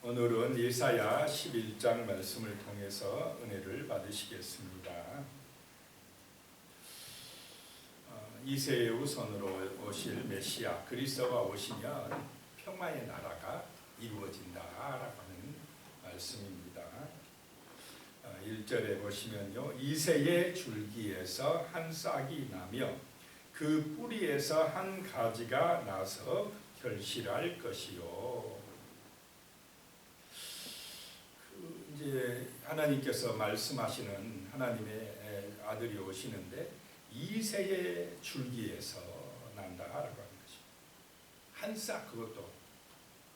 오늘은 예사야 11장 말씀을 통해서 은혜를 받으시겠습니다. 이새의 우선으로 오실 메시아 그리스도가 오시면 평화의 나라가 이루어진다라고 하는 말씀입니다. 1절에 보시면요, 이새의 줄기에서 한 싹이 나며 그 뿌리에서 한 가지가 나서 결실할 것이요. 이제 하나님께서 말씀하시는 하나님의 아들이 오시는데 이새의 줄기에서 난다라고 하는 것입니다. 한 싹, 그것도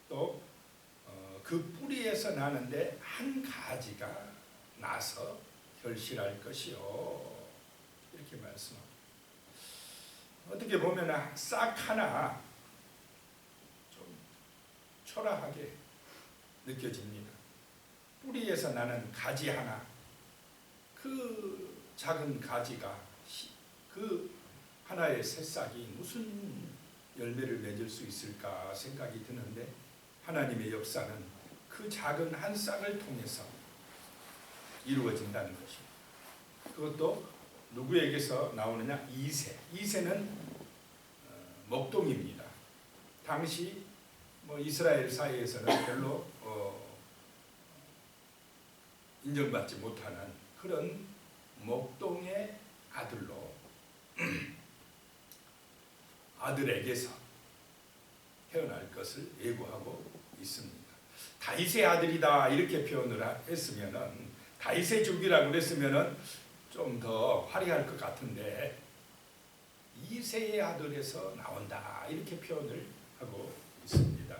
또 그 뿌리에서 나는데 한 가지가 나서 결실할 것이요, 이렇게 말씀합니다. 어떻게 보면 싹 하나 좀 초라하게 느껴집니다. 뿌리에서 나는 가지 하나, 그 작은 가지가 그 하나의 새싹이 무슨 열매를 맺을 수 있을까 생각이 드는데, 하나님의 역사는 그 작은 한 싹을 통해서 이루어진다는 것입니다. 그것도 누구에게서 나오느냐? 이새는 목동입니다. 당시 이스라엘 사이에서는 별로 인정받지 못하는 그런 목동의 아들로 아들에게서 태어날 것을 예고하고 있습니다. 다윗의 아들이다 이렇게 표현을 했으면은, 다윗의 줄기라고 그랬으면은 좀 더 화려할 것 같은데, 이새의 아들에서 나온다 이렇게 표현을 하고 있습니다.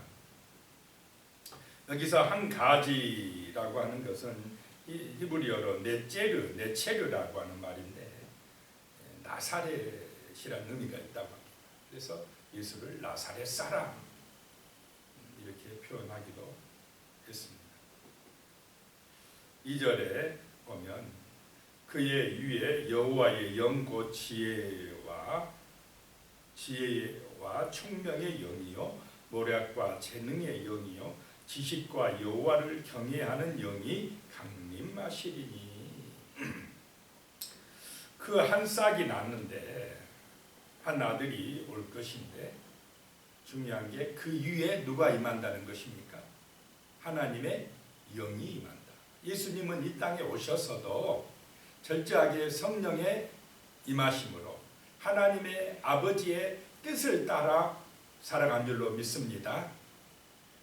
여기서 한 가지라고 하는 것은 히브리어로 네체르라고 하는 말인데, 나사렛이라는 의미가 있다고 합니다. 그래서 예수를 나사렛 사람 이렇게 표현하기도 했습니다. 2절에 보면 그의 위에 여호와의 영 곧 지혜와 총명의 영이요 모략과 재능의 영이요 지식과 여호와를 경외하는 영이 강림하시리니. 그 한 싹이 났는데 한 아들이 올 것인데, 중요한 게 그 위에 누가 임한다는 것입니까? 하나님의 영이 임한다. 예수님은 이 땅에 오셔서도 철저하게 성령의 임하심으로 하나님의 아버지의 뜻을 따라 살아간 줄로 믿습니다.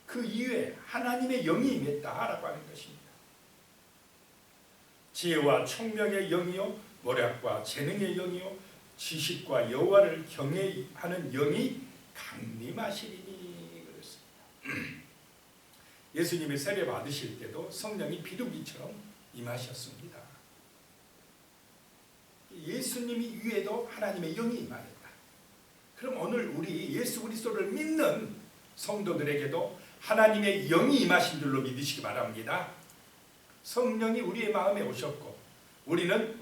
그 이외에 하나님의 영이 임했다라고 하는 것입니다. 지혜와 총명의 영이요 모략과 재능의 영이요 지식과 여호와를 경외하는 영이 강림하시리니 그랬습니다. 예수님이 세례 받으실 때도 성령이 비둘기처럼 임하셨습니다. 예수님이 위에도 하나님의 영이 임하였다. 그럼 오늘 우리 예수 그리스도를 믿는 성도들에게도 하나님의 영이 임하신 줄로 믿으시기 바랍니다. 성령이 우리의 마음에 오셨고, 우리는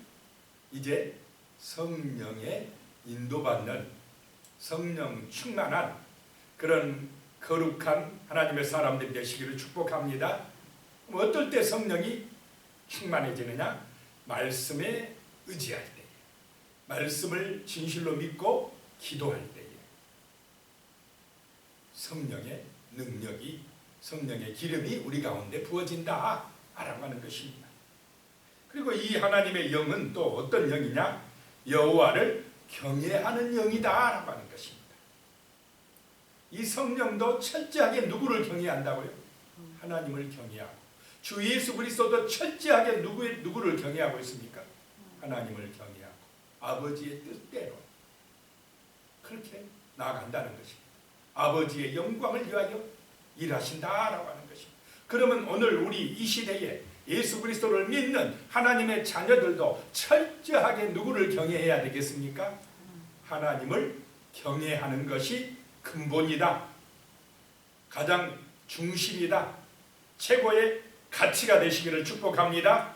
이제 성령의 인도받는 성령 충만한 그런 거룩한 하나님의 사람들이 되시기를 축복합니다. 어떨 때 성령이 충만해지느냐? 말씀에 의지할 때, 말씀을 진실로 믿고 기도할 때에 성령의 능력이, 성령의 기름이 우리 가운데 부어진다 라고 하는 것입니다. 그리고 이 하나님의 영은 또 어떤 영이냐? 여호와를 경외하는 영이다 라고 하는 것입니다. 이 성령도 철저하게 누구를 경외한다고요? 하나님을 경외하고, 주 예수 그리스도도 철저하게 누구를 경외하고 있습니까? 하나님을 경외하고 아버지의 뜻대로 그렇게 나아간다는 것입니다. 아버지의 영광을 위하여 일하신다라고 하는 것입니다. 그러면 오늘 우리 이 시대에 예수 그리스도를 믿는 하나님의 자녀들도 철저하게 누구를 경외해야 되겠습니까? 하나님을 경외하는 것이 근본이다, 가장 중심이다, 최고의 가치가 되시기를 축복합니다.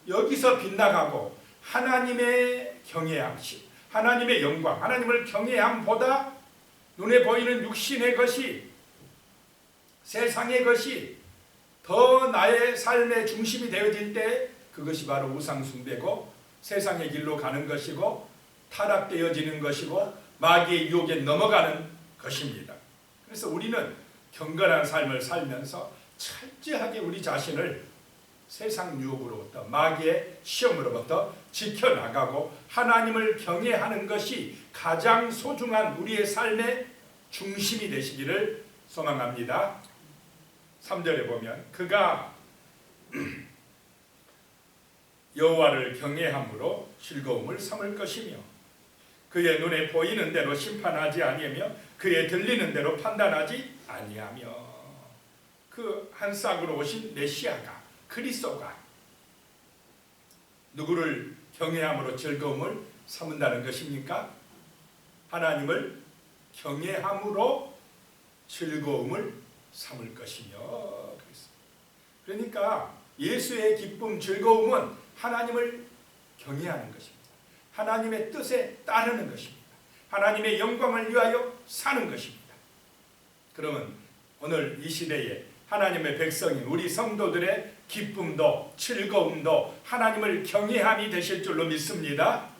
여기서 빗나가고 하나님의 경외함, 하나님의 영광, 하나님을 경외함보다 눈에 보이는 육신의 것이, 세상의 것이 더 나의 삶의 중심이 되어질 때 그것이 바로 우상숭배고 세상의 길로 가는 것이고 타락되어지는 것이고 마귀의 유혹에 넘어가는 것입니다. 그래서 우리는 경건한 삶을 살면서 철저하게 우리 자신을 세상 유혹으로부터 마귀의 시험으로부터 지켜나가고 하나님을 경외하는 것이 가장 소중한 우리의 삶의 중심이 되시기를 소망합니다. 3절에 보면 그가 여호와를 경외함으로 즐거움을 삼을 것이며 그의 눈에 보이는 대로 심판하지 아니하며 그의 들리는 대로 판단하지 아니하며 그 한 싹으로 오신 메시아가 그리스도가 누구를 경외함으로 즐거움을 삼는다는 것입니까? 하나님을 경외함으로 즐거움을 삼을 것이며 그러니까 예수의 기쁨 즐거움은 하나님을 경외하는 것입니다. 하나님의 뜻에 따르는 것입니다. 하나님의 영광을 위하여 사는 것입니다. 그러면 오늘 이 시대에 하나님의 백성인 우리 성도들의 기쁨도 즐거움도 하나님을 경외함이 되실 줄로 믿습니다.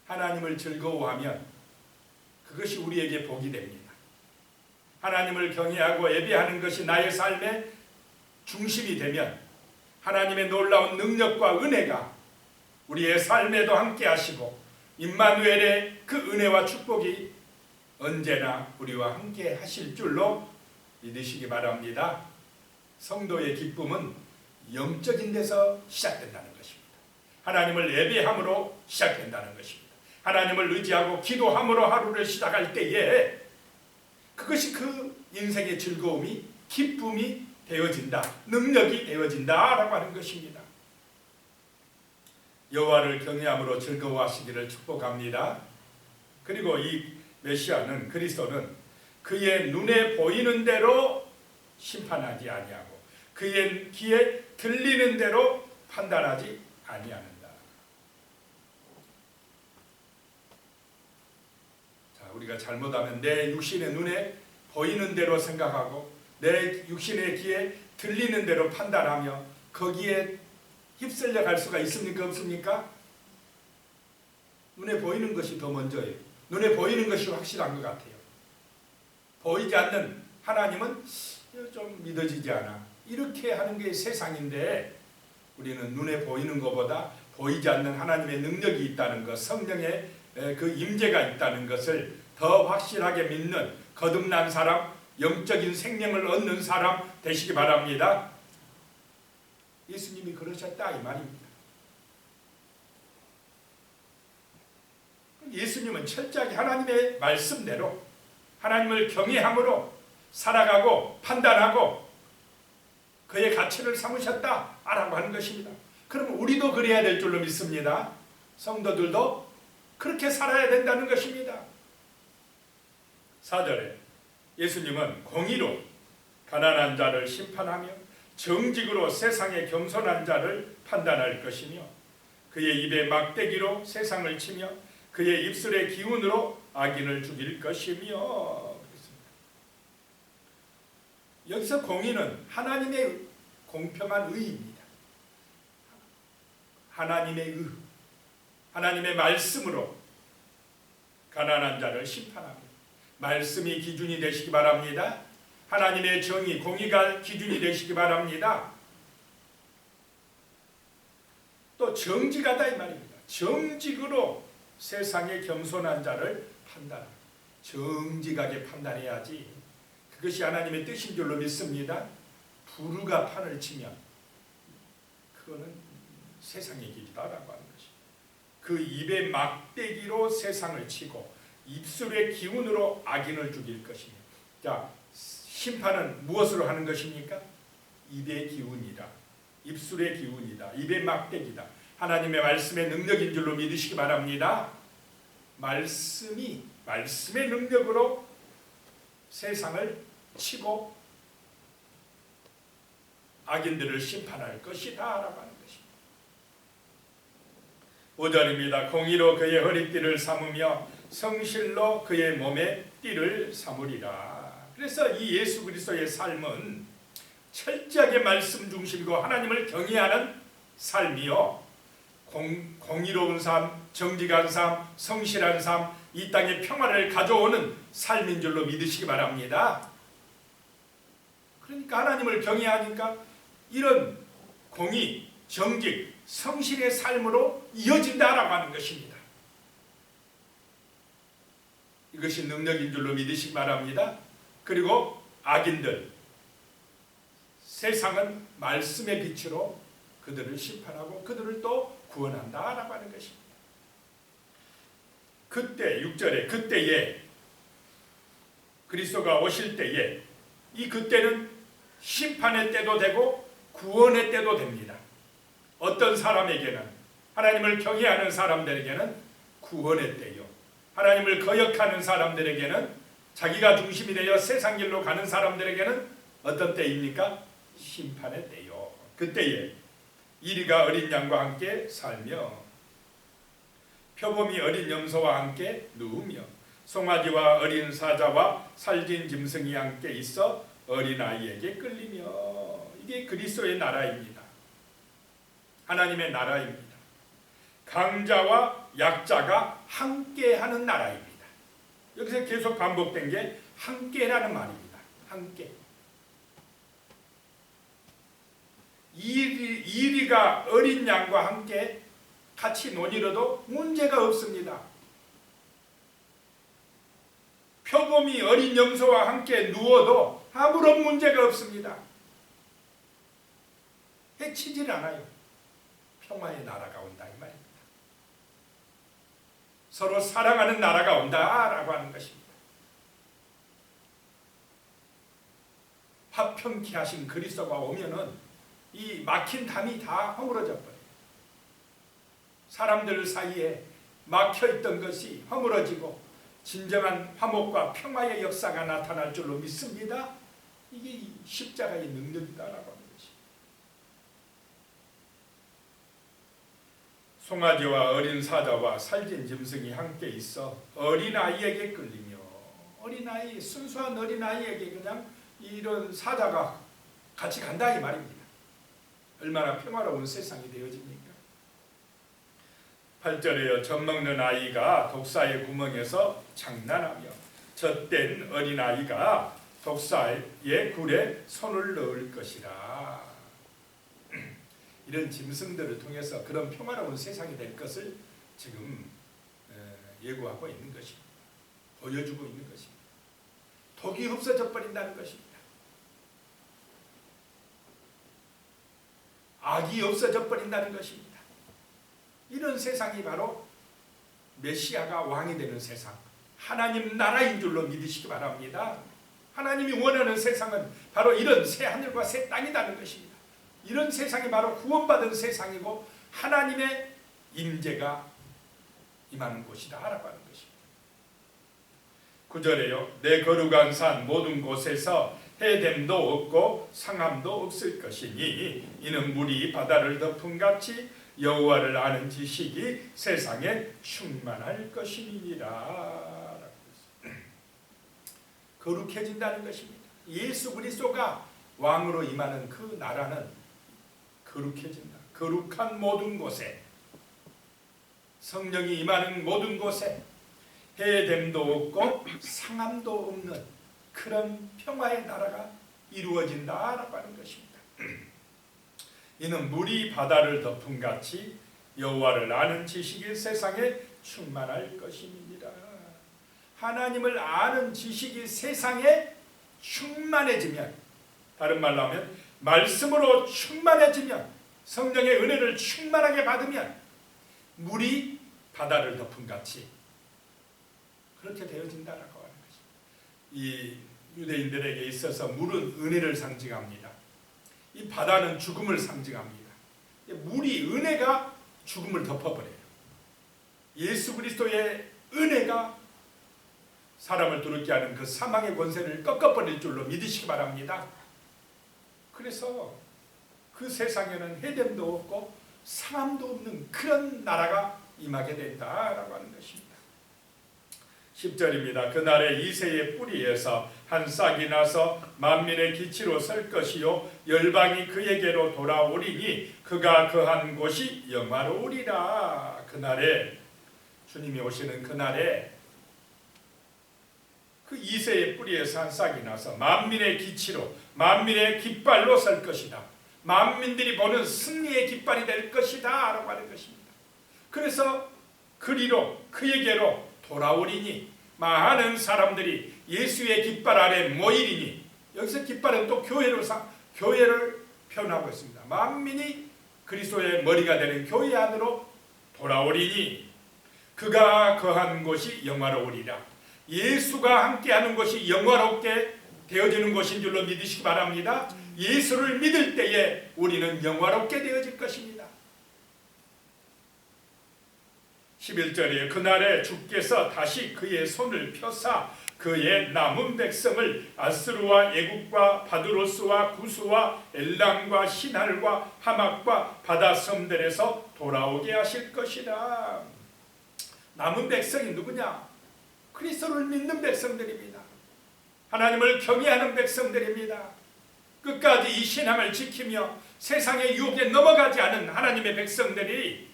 하나님을 즐거워하면 그것이 우리에게 복이 됩니다. 하나님을 경외하고 예배하는 것이 나의 삶의 중심이 되면 하나님의 놀라운 능력과 은혜가 우리의 삶에도 함께 하시고 임마누엘의 그 은혜와 축복이 언제나 우리와 함께 하실 줄로 믿으시기 바랍니다. 성도의 기쁨은 영적인 데서 시작된다는 것입니다. 하나님을 예배함으로 시작된다는 것입니다. 하나님을 의지하고 기도함으로 하루를 시작할 때에 그것이 그 인생의 즐거움이 기쁨이 되어진다. 능력이 되어진다라고 하는 것입니다. 여호와를 경외함으로 즐거워하시기를 축복합니다. 그리고 이 메시아는 그리스도는 그의 눈에 보이는 대로 심판하지 아니하고 그의 귀에 들리는 대로 판단하지 아니하는다. 자, 우리가 잘못하면 내 육신의 눈에 보이는 대로 생각하고 내 육신의 귀에 들리는 대로 판단하며 거기에 휩쓸려 갈 수가 있습니까? 없습니까? 눈에 보이는 것이 더 먼저예요. 눈에 보이는 것이 확실한 것 같아요. 보이지 않는 하나님은 좀 믿어지지 않아. 이렇게 하는 게 세상인데 우리는 눈에 보이는 것보다 보이지 않는 하나님의 능력이 있다는 것, 성령의 그 임재가 있다는 것을 더 확실하게 믿는 거듭난 사람, 영적인 생명을 얻는 사람 되시기 바랍니다. 예수님이 그러셨다 이 말입니다. 예수님은 철저하게 하나님의 말씀대로 하나님을 경외함으로 살아가고 판단하고 그의 가치를 삼으셨다라고 하는 것입니다. 그러면 우리도 그래야 될 줄로 믿습니다. 성도들도 그렇게 살아야 된다는 것입니다. 4절에 예수님은 공의로 가난한 자를 심판하며 정직으로 세상의 겸손한 자를 판단할 것이며 그의 입에 막대기로 세상을 치며 그의 입술의 기운으로 악인을 죽일 것이며 여기서 공의는 하나님의 공평한 의입니다. 하나님의 의, 하나님의 말씀으로 가난한 자를 심판합니다. 말씀이 기준이 되시기 바랍니다. 하나님의 정의, 공의가 기준이 되시기 바랍니다. 또 정직하다 이 말입니다. 정직으로 세상의 겸손한 자를 판단합니다. 정직하게 판단해야지. 그것이 하나님의 뜻인 줄로 믿습니다. 부르가 판을 치면 그거는 세상의 길이다라고 하는 것입니다. 그 입의 막대기로 세상을 치고 입술의 기운으로 악인을 죽일 것이며 자, 심판은 무엇으로 하는 것입니까? 입의 기운이다. 입술의 기운이다. 입의 막대기다. 하나님의 말씀의 능력인 줄로 믿으시기 바랍니다. 말씀의 능력으로 세상을 치고 악인들을 심판할 것이다 라고 하는 것입니다. 5절입니다. 공의로 그의 허리띠를 삼으며 성실로 그의 몸에 띠를 삼으리라. 그래서 이 예수 그리스도의 삶은 철저하게 말씀 중심이고 하나님을 경외하는 삶이요, 공의로운 삶, 정직한 삶, 성실한 삶, 이 땅에 평화를 가져오는 삶인 줄로 믿으시기 바랍니다. 그러니까 하나님을 경외하니까 이런 공의, 정직, 성실의 삶으로 이어진다라고 하는 것입니다. 이것이 능력인 줄로 믿으시기 바랍니다. 그리고 악인들, 세상은 말씀의 빛으로 그들을 심판하고 그들을 또 구원한다라고 하는 것입니다. 그때 6절에 그때에 그리스도가 오실 때에, 이 그때는 심판의 때도 되고 구원의 때도 됩니다. 어떤 사람에게는, 하나님을 경외하는 사람들에게는 구원의 때요, 하나님을 거역하는 사람들에게는, 자기가 중심이 되어 세상 길로 가는 사람들에게는 어떤 때입니까? 심판의 때요. 그때에 이리가 어린 양과 함께 살며 표범이 어린 염소와 함께 누우며 송아지와 어린 사자와 살진 짐승이 함께 있어 어린아이에게 끌리며. 이게 그리스도의 나라입니다. 하나님의 나라입니다. 강자와 약자가 함께하는 나라입니다. 여기서 계속 반복된 게 함께라는 말입니다. 함께. 이리가 어린 양과 함께 같이 논의로도 문제가 없습니다. 표범이 어린 염소와 함께 누워도 아무런 문제가 없습니다. 해치질 않아요. 평화의 나라가 온다 이 말입니다. 서로 사랑하는 나라가 온다라고 하는 것입니다. 화평케 하신 그리스도가 오면은 이 막힌 담이 다 허물어져 버려요. 사람들 사이에 막혀있던 것이 허물어지고 진정한 화목과 평화의 역사가 나타날 줄로 믿습니다. 이게 십자가의 능력이다라고 하는 것입니다. 송아지와 어린 사자와 살진 짐승이 함께 있어 어린아이에게 끌리며. 어린아이, 순수한 어린아이에게 그냥 이런 사자가 같이 간다 이 말입니다. 얼마나 평화로운 세상이 되어집니까? 8절에요. 젖먹는 아이가 독사의 구멍에서 장난하며 젖된 어린아이가 독사의 굴에 손을 넣을 것이라. 이런 짐승들을 통해서 그런 평화로운 세상이 될 것을 지금 예고하고 있는 것입니다. 보여주고 있는 것입니다. 독이 없어져 버린다는 것입니다. 악이 없어져 버린다는 것입니다. 이런 세상이 바로 메시아가 왕이 되는 세상, 하나님 나라인 줄로 믿으시기 바랍니다. 하나님이 원하는 세상은 바로 이런 새 하늘과 새 땅이라는 것입니다. 이런 세상이 바로 구원받은 세상이고 하나님의 임재가 임하는 곳이다라고 하는 것입니다. 9절에요. 내 거룩한 산 모든 곳에서 해됨도 없고 상함도 없을 것이니 이는 물이 바다를 덮음같이 여호와를 아는 지식이 세상에 충만할 것이니라. 거룩해진다는 것입니다. 예수 그리스도가 왕으로 임하는 그 나라는 거룩해진다. 거룩한 모든 곳에, 성령이 임하는 모든 곳에 해됨도 없고 상함도 없는 그런 평화의 나라가 이루어진다라고 하는 것입니다. 이는 물이 바다를 덮음같이 여호와를 아는 지식이 세상에 충만할 것입니다. 하나님을 아는 지식이 세상에 충만해지면, 다른 말로 하면 말씀으로 충만해지면, 성령의 은혜를 충만하게 받으면 물이 바다를 덮음같이 그렇게 되어진다라고 하는 것입니다. 이 유대인들에게 있어서 물은 은혜를 상징합니다. 이 바다는 죽음을 상징합니다. 물이, 은혜가 죽음을 덮어버려요. 예수 그리스도의 은혜가 사람을 두렵게 하는 그 사망의 권세를 꺾어버릴 줄로 믿으시기 바랍니다. 그래서 그 세상에는 해됨도 없고 상함도 없는 그런 나라가 임하게 된다라고 하는 것입니다. 10절입니다. 그날에 이새의 뿌리에서 한 싹이 나서 만민의 기치로 설 것이요 열방이 그에게로 돌아오리니 그가 거한 곳이 영화로우리라. 그날에, 주님이 오시는 그날에 그 이새의 뿌리에서 한 싹이 나서 만민의 기치로, 만민의 깃발로 설 것이다. 만민들이 보는 승리의 깃발이 될 것이다 라고 하는 것입니다. 그래서 그리로, 그에게로 돌아오리니 많은 사람들이 예수의 깃발 아래 모이리니, 여기서 깃발은 또 교회를 표현하고 있습니다. 만민이 그리스도의 머리가 되는 교회 안으로 돌아오리니 그가 거한 곳이 영화로우리라. 예수가 함께하는 것이 영화롭게 되어지는 것인 줄로 믿으시기 바랍니다. 예수를 믿을 때에 우리는 영화롭게 되어질 것입니다. 11절에 그날에 주께서 다시 그의 손을 펴사 그의 남은 백성을 아스루와 애국과 바드로스와 구스와 엘람과 시날과 하막과 바다 섬들에서 돌아오게 하실 것이라. 남은 백성이 누구냐? 그리스도를 믿는 백성들입니다. 하나님을 경외하는 백성들입니다. 끝까지 이 신앙을 지키며 세상의 유혹에 넘어가지 않은 하나님의 백성들이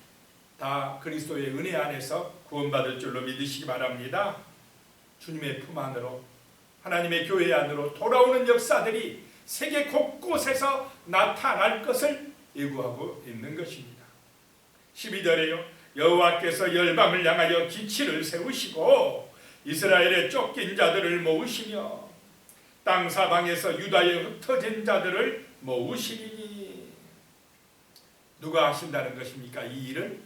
다 그리스도의 은혜 안에서 구원받을 줄로 믿으시기 바랍니다. 주님의 품 안으로, 하나님의 교회 안으로 돌아오는 역사들이 세계 곳곳에서 나타날 것을 예고하고 있는 것입니다. 12절에요. 여호와께서 열방을 향하여 기치를 세우시고 이스라엘의 쫓긴 자들을 모으시며 땅 사방에서 유다의 흩어진 자들을 모으시리니. 누가 하신다는 것입니까? 이 일을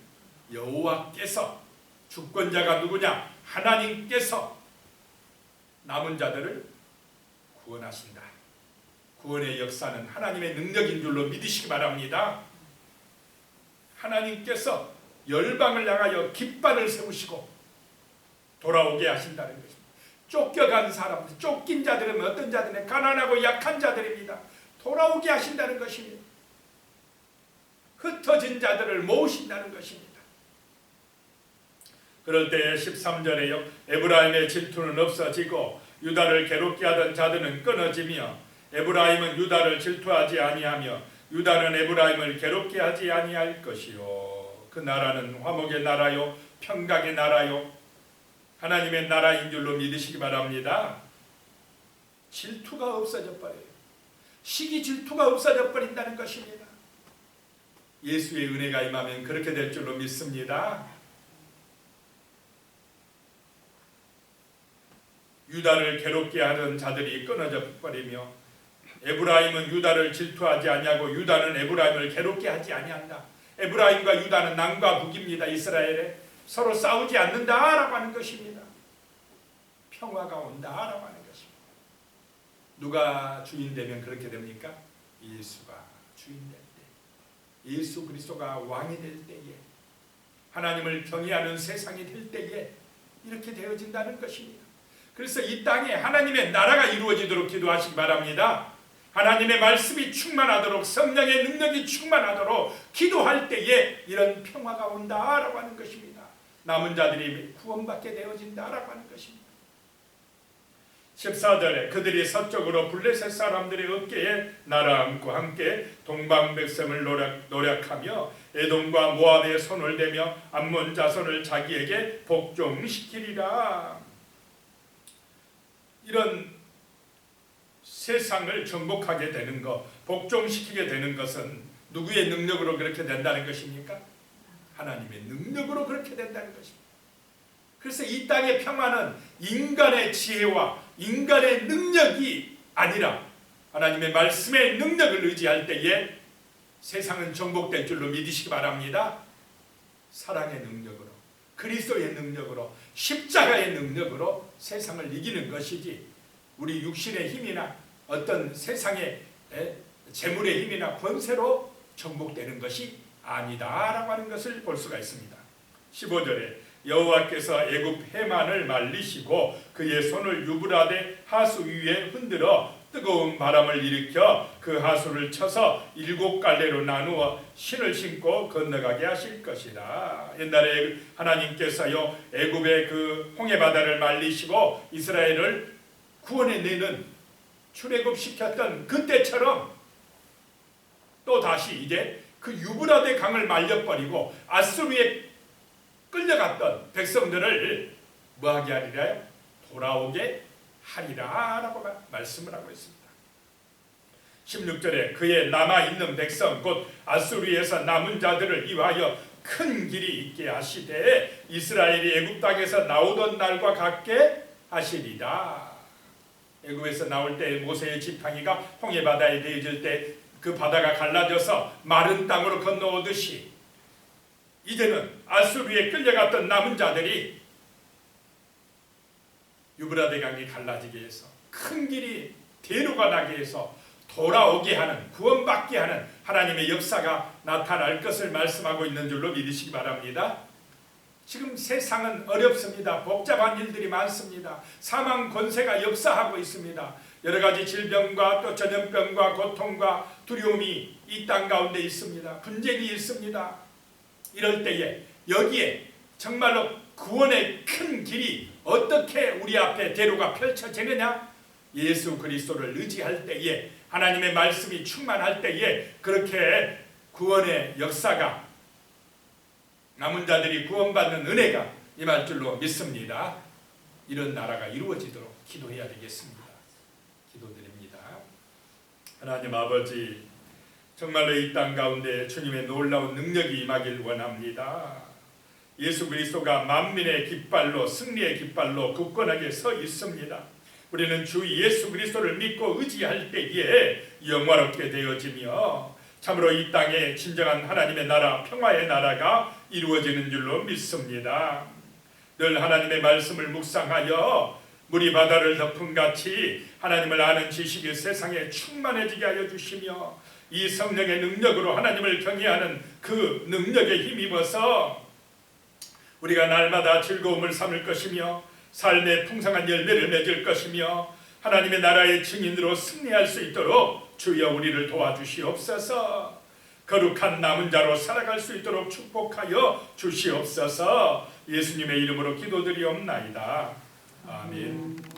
여호와께서, 주권자가 누구냐? 하나님께서 남은 자들을 구원하신다. 구원의 역사는 하나님의 능력인 줄로 믿으시기 바랍니다. 하나님께서 열방을 향하여 깃발을 세우시고 돌아오게 하신다는 것입니다. 쫓겨간 사람들, 쫓긴 자들은 어떤 자들은 가난하고 약한 자들입니다. 돌아오게 하신다는 것입니다. 흩어진 자들을 모으신다는 것입니다. 그럴 때 13절에요. 에브라임의 질투는 없어지고 유다를 괴롭게 하던 자들은 끊어지며 에브라임은 유다를 질투하지 아니하며 유다는 에브라임을 괴롭게 하지 아니할 것이요. 그 나라는 화목의 나라요 평강의 나라요 하나님의 나라인 줄로 믿으시기 바랍니다. 질투가 없어져 버려요. 시기 질투가 없어져 버린다는 것입니다. 예수의 은혜가 임하면 그렇게 될 줄로 믿습니다. 유다를 괴롭게 하던 자들이 끊어져 버리며 에브라임은 유다를 질투하지 아니하고 유다는 에브라임을 괴롭게 하지 아니한다. 에브라임과 유다는 남과 북입니다. 이스라엘에 서로 싸우지 않는다라고 하는 것입니다. 평화가 온다라고 하는 것입니다. 누가 주인 되면 그렇게 됩니까? 예수가 주인 될 때, 예수 그리스도가 왕이 될 때에, 하나님을 경외하는 세상이 될 때에 이렇게 되어진다는 것입니다. 그래서 이 땅에 하나님의 나라가 이루어지도록 기도하시기 바랍니다. 하나님의 말씀이 충만하도록, 성령의 능력이 충만하도록 기도할 때에 이런 평화가 온다라고 하는 것입니다. 남은 자들이 구원받게 되어진다라고 하는 것입니다. 14절에 그들이 서쪽으로 블레셋 사람들의 어깨에 날아앉고 함께 동방 백성을 노략하며 에돔과 모압의 손을 대며 암몬 자손을 자기에게 복종시키리라. 이런 세상을 정복하게 되는 것, 복종시키게 되는 것은 누구의 능력으로 그렇게 된다는 것입니까? 하나님의 능력으로 그렇게 된다는 것입니다. 그래서 이 땅의 평화는 인간의 지혜와 인간의 능력이 아니라 하나님의 말씀의 능력을 의지할 때에 세상은 정복될 줄로 믿으시기 바랍니다. 사랑의 능력으로, 그리스도의 능력으로, 십자가의 능력으로 세상을 이기는 것이지 우리 육신의 힘이나 어떤 세상의 재물의 힘이나 권세로 정복되는 것이 아니다라고 하는 것을 볼 수가 있습니다. 15절에 여호와께서 애굽 해만을 말리시고 그의 손을 유브라데 하수 위에 흔들어 뜨거운 바람을 일으켜 그 하수를 쳐서 7갈래로 나누어 신을 신고 건너가게 하실 것이다. 옛날에 하나님께서요 애굽의 그 홍해 바다를 말리시고 이스라엘을 구원해 내는 출애굽 시켰던 그때처럼 또 다시 이제 그 유브라데 강을 말려버리고 아수르에 끌려갔던 백성들을 뭐하게 하리라요? 돌아오게 하리라 라고 말씀을 하고 있습니다. 16절에 그의 남아있는 백성 곧 아수르에서 남은 자들을 위하여 큰 길이 있게 하시되 이스라엘이 애굽 땅에서 나오던 날과 같게 하시리라. 애굽에서 나올 때 모세의 지팡이가 홍해 바다에 대어질 때 그 바다가 갈라져서 마른 땅으로 건너오듯이 이제는 아수르에 끌려갔던 남은 자들이 유브라데 강이 갈라지게 해서 큰 길이 대로가 나게 해서 돌아오게 하는, 구원받게 하는 하나님의 역사가 나타날 것을 말씀하고 있는 줄로 믿으시기 바랍니다. 지금 세상은 어렵습니다. 복잡한 일들이 많습니다. 사망 권세가 역사하고 있습니다. 여러 가지 질병과 또 전염병과 고통과 두려움이 이 땅 가운데 있습니다. 분쟁이 있습니다. 이럴 때에 여기에 정말로 구원의 큰 길이 어떻게 우리 앞에 대로가 펼쳐지느냐? 예수 그리스도를 의지할 때에, 하나님의 말씀이 충만할 때에 그렇게 구원의 역사가, 남은 자들이 구원받는 은혜가 임할 줄로 믿습니다. 이런 나라가 이루어지도록 기도해야 되겠습니다. 기도드립니다. 하나님 아버지, 정말로 이 땅 가운데 주님의 놀라운 능력이 임하길 원합니다. 예수 그리스도가 만민의 깃발로, 승리의 깃발로 굳건하게 서 있습니다. 우리는 주 예수 그리스도를 믿고 의지할 때에 영화롭게 되어지며 참으로 이 땅에 진정한 하나님의 나라, 평화의 나라가 이루어지는 줄로 믿습니다. 늘 하나님의 말씀을 묵상하여 물이 바다를 덮은 같이 하나님을 아는 지식이 세상에 충만해지게 하여 주시며 이 성령의 능력으로 하나님을 경외하는 그 능력에 힘입어서 우리가 날마다 즐거움을 삼을 것이며 삶의 풍성한 열매를 맺을 것이며 하나님의 나라의 증인으로 승리할 수 있도록 주여 우리를 도와주시옵소서. 거룩한 남은 자로 살아갈 수 있도록 축복하여 주시옵소서. 예수님의 이름으로 기도드리옵나이다. 아멘.